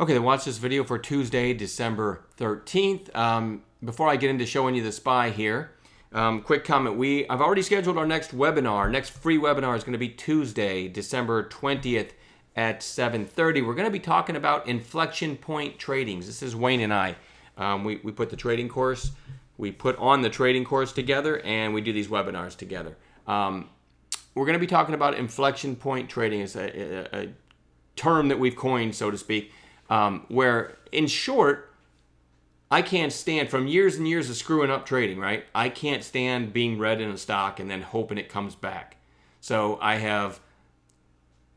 Okay, then watch this video for Tuesday, December 13th. Before I get into showing you the SPY here, quick comment. I've already scheduled our next webinar. Next free webinar is going to be Tuesday, December 20th at 7:30. We're going to be talking about inflection point tradings. This is Wayne and I. We put the trading course, we put on the trading course together, and we do these webinars together. We're going to be talking about inflection point trading. It's a term that we've coined, so to speak. Where, in short, I can't stand, from years and years of screwing up trading, right? I can't stand being red in a stock and then hoping it comes back. So I have,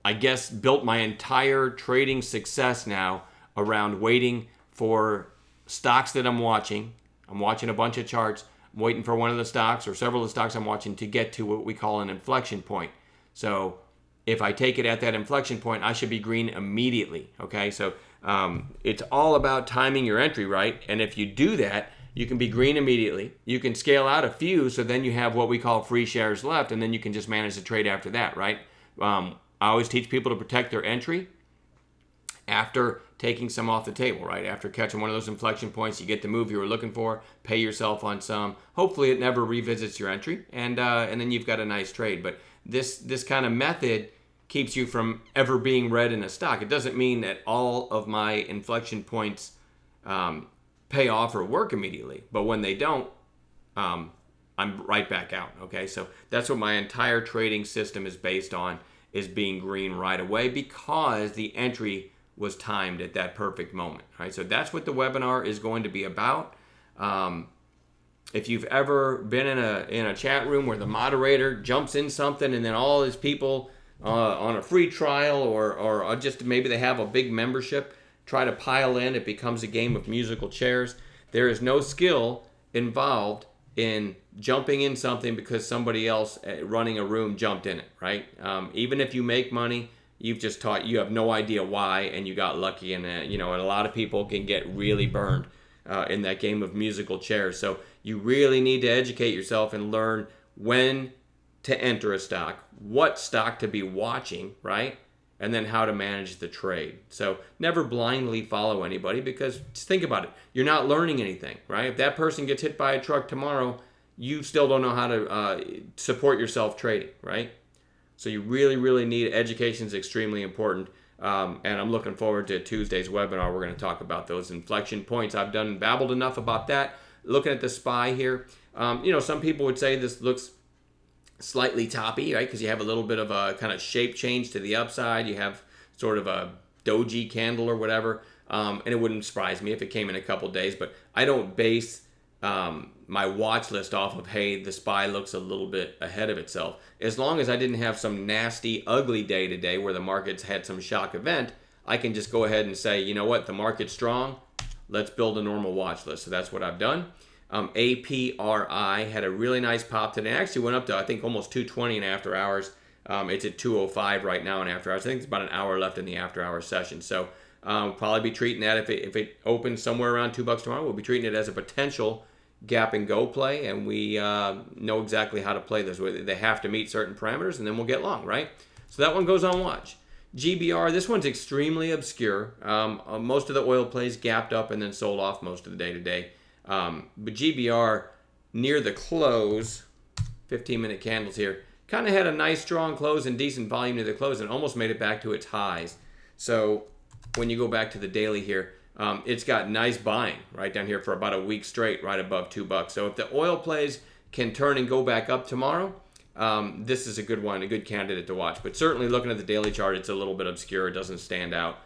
I guess, built my entire trading success now around waiting for stocks that I'm watching. I'm watching a bunch of charts. I'm waiting for one of the stocks or several of the stocks I'm watching to get to what we call an inflection point. So if I take it at that inflection point, I should be green immediately, okay? So it's all about timing your entry, right? And if you do that, you can be green immediately. You can scale out a few, so then you have what we call free shares left, and then you can just manage the trade after that, right? I always teach people to protect their entry after taking some off the table, right? After catching one of those inflection points, you get the move you were looking for, pay yourself on some. Hopefully it never revisits your entry, and then you've got a nice trade. But this kind of method keeps you from ever being red in a stock. It doesn't mean that all of my inflection points pay off or work immediately, but when they don't, I'm right back out, okay? So that's what my entire trading system is based on, is being green right away because the entry was timed at that perfect moment, right? So that's what the webinar is going to be about. If you've ever been in a chat room where the moderator jumps in something and then all his people on a free trial or just maybe they have a big membership try to pile in, it becomes a game of musical chairs. There is no skill involved in jumping in something because somebody else running a room jumped in it, right? Even if you make money, you've just taught, you have no idea why, and you got lucky, and and a lot of people can get really burned in that game of musical chairs. So you really need to educate yourself and learn when to enter a stock, what stock to be watching, right? And then how to manage the trade. So never blindly follow anybody, because just think about it. You're not learning anything, right? If that person gets hit by a truck tomorrow, you still don't know how to support yourself trading, right? So you really, really need, education is extremely important. And I'm looking forward to Tuesday's webinar. We're going to talk about those inflection points. I've babbled enough about that. Looking at the SPY here, some people would say this looks slightly toppy, right? Because you have a little bit of a kind of shape change to the upside. You have sort of a doji candle or whatever. And it wouldn't surprise me if it came in a couple days. But I don't base my watch list off of, hey, the SPY looks a little bit ahead of itself. As long as I didn't have some nasty, ugly day today where the markets had some shock event, I can just go ahead and say, you know what, the market's strong. Let's build a normal watch list. So that's what I've done. APRI had a really nice pop today. It actually went up to, I think, almost 220 in after hours. It's at 205 right now in after hours. I think it's about an hour left in the after hours session. So we'll probably be treating that, if it opens somewhere around $2 tomorrow, we'll be treating it as a potential gap and go play, and we know exactly how to play this. They have to meet certain parameters, and then we'll get long, right? So that one goes on watch. GBR, this one's extremely obscure. Most of the oil plays gapped up and then sold off most of the day today. But GBR, near the close, 15-minute candles here, kind of had a nice strong close and decent volume near the close and almost made it back to its highs. So when you go back to the daily here, it's got nice buying right down here for about a week straight, right above $2. So if the oil plays can turn and go back up tomorrow, this is a good one, a good candidate to watch. But certainly looking at the daily chart, it's a little bit obscure. It doesn't stand out.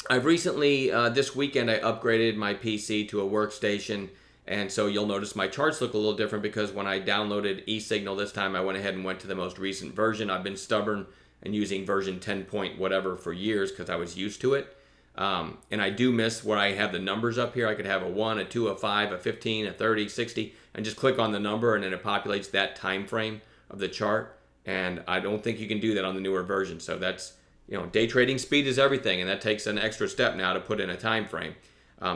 I've recently, this weekend, I upgraded my PC to a workstation, and so you'll notice my charts look a little different because when I downloaded eSignal this time, I went ahead and went to the most recent version. I've been stubborn and using version 10 point whatever for years because I was used to it. And I do miss where I have the numbers up here. I could have a 1, a 2, a 5, a 15, a 30, 60, and just click on the number, and then it populates that time frame of the chart. And I don't think you can do that on the newer version. So that's, day trading speed is everything, and that takes an extra step now to put in a time frame.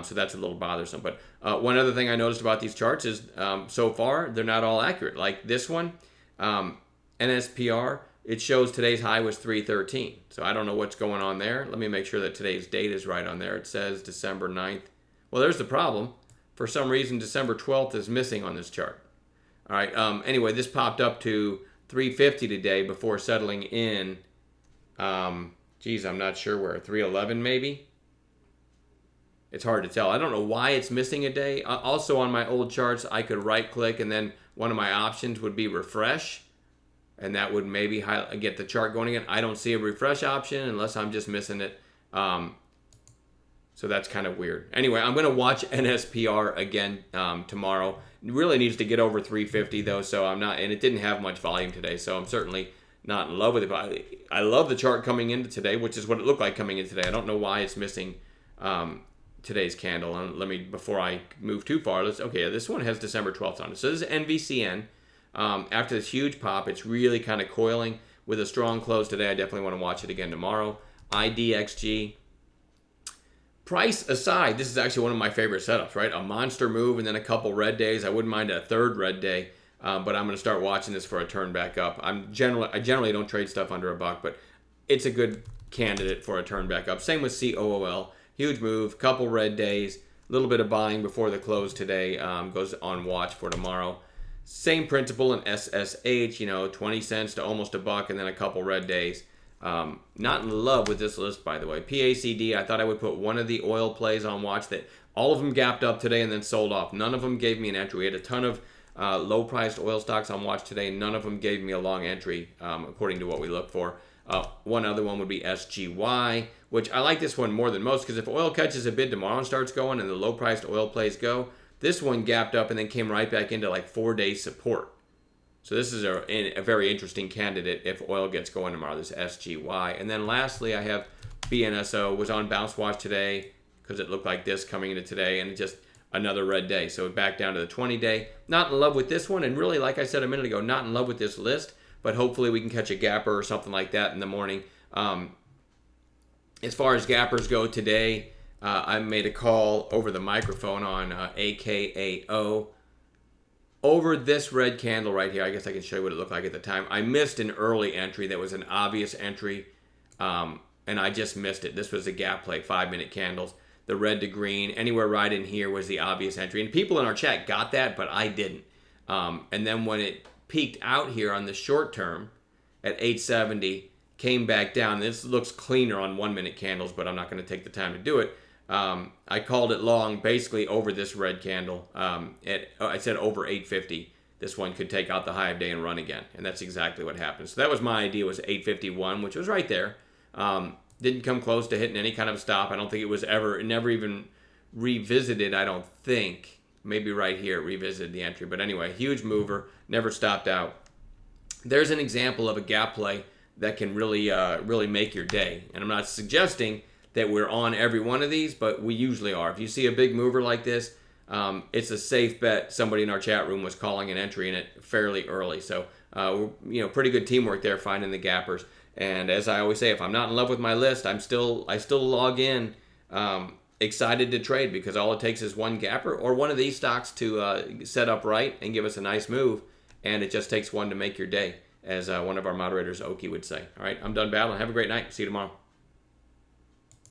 So that's a little bothersome. But one other thing I noticed about these charts is so far they're not all accurate. Like this one, NSPR, it shows today's high was 313. So I don't know what's going on there. Let me make sure that today's date is right on there. It says December 9th. Well, there's the problem. For some reason, December 12th is missing on this chart. All right. Anyway, this popped up to 350 today before settling in. Geez, I'm not sure where. 311 maybe? It's hard to tell. I don't know why it's missing a day. Also on my old charts, I could right click and then one of my options would be refresh. And that would maybe get the chart going again. I don't see a refresh option unless I'm just missing it. So that's kind of weird. Anyway, I'm going to watch NSPR again tomorrow. It really needs to get over 350 though, so I'm not, and it didn't have much volume today, so I'm certainly not in love with it. But I love the chart coming into today, which is what it looked like coming in today. I don't know why it's missing today's candle. And let me, before I move too far, okay, this one has December 12th on it. So this is NVCN. After this huge pop, it's really kind of coiling with a strong close today. I definitely want to watch it again tomorrow. IDXG. Price aside, this is actually one of my favorite setups, right? A monster move and then a couple red days. I wouldn't mind a third red day, but I'm going to start watching this for a turn back up. I generally don't trade stuff under $1, but it's a good candidate for a turn back up. Same with COOL. Huge move, couple red days, a little bit of buying before the close today. Goes on watch for tomorrow. Same principle in SSH, 20 cents to almost $1 and then a couple red days. Not in love with this list, by the way. PACD, I thought I would put one of the oil plays on watch that all of them gapped up today and then sold off. None of them gave me an entry. We had a ton of low-priced oil stocks on watch today. None of them gave me a long entry, according to what we look for. One other one would be SGY, which I like this one more than most because if oil catches a bid tomorrow and starts going and the low-priced oil plays go, this one gapped up and then came right back into like 4-day support. So this is a very interesting candidate if oil gets going tomorrow, this SGY. And then lastly, I have BNSO, was on bounce watch today because it looked like this coming into today, and it just another red day. So back down to the 20-day. Not in love with this one, and really, like I said a minute ago, not in love with this list, but hopefully we can catch a gapper or something like that in the morning. As far as gappers go today, I made a call over the microphone on AKAO. Over this red candle right here, I guess I can show you what it looked like at the time. I missed an early entry that was an obvious entry, and I just missed it. This was a gap play, 5-minute candles. The red to green, anywhere right in here was the obvious entry. And people in our chat got that, but I didn't. And then when it peaked out here on the short term at 870, came back down. This looks cleaner on 1-minute candles, but I'm not going to take the time to do it. I called it long basically over this red candle. I said over 850. This one could take out the high of day and run again. And that's exactly what happened. So that was my idea, was 851, which was right there. Didn't come close to hitting any kind of stop. I don't think it was never even revisited, I don't think. Maybe right here it revisited the entry. But anyway, huge mover, never stopped out. There's an example of a gap play that can really make your day. And I'm not suggesting that we're on every one of these, but we usually are. If you see a big mover like this, it's a safe bet somebody in our chat room was calling an entry in it fairly early. So, pretty good teamwork there finding the gappers. And as I always say, if I'm not in love with my list, I still log in excited to trade because all it takes is one gapper or one of these stocks to set up right and give us a nice move. And it just takes one to make your day, as one of our moderators, Oki, would say. All right, I'm done battling. Have a great night. See you tomorrow.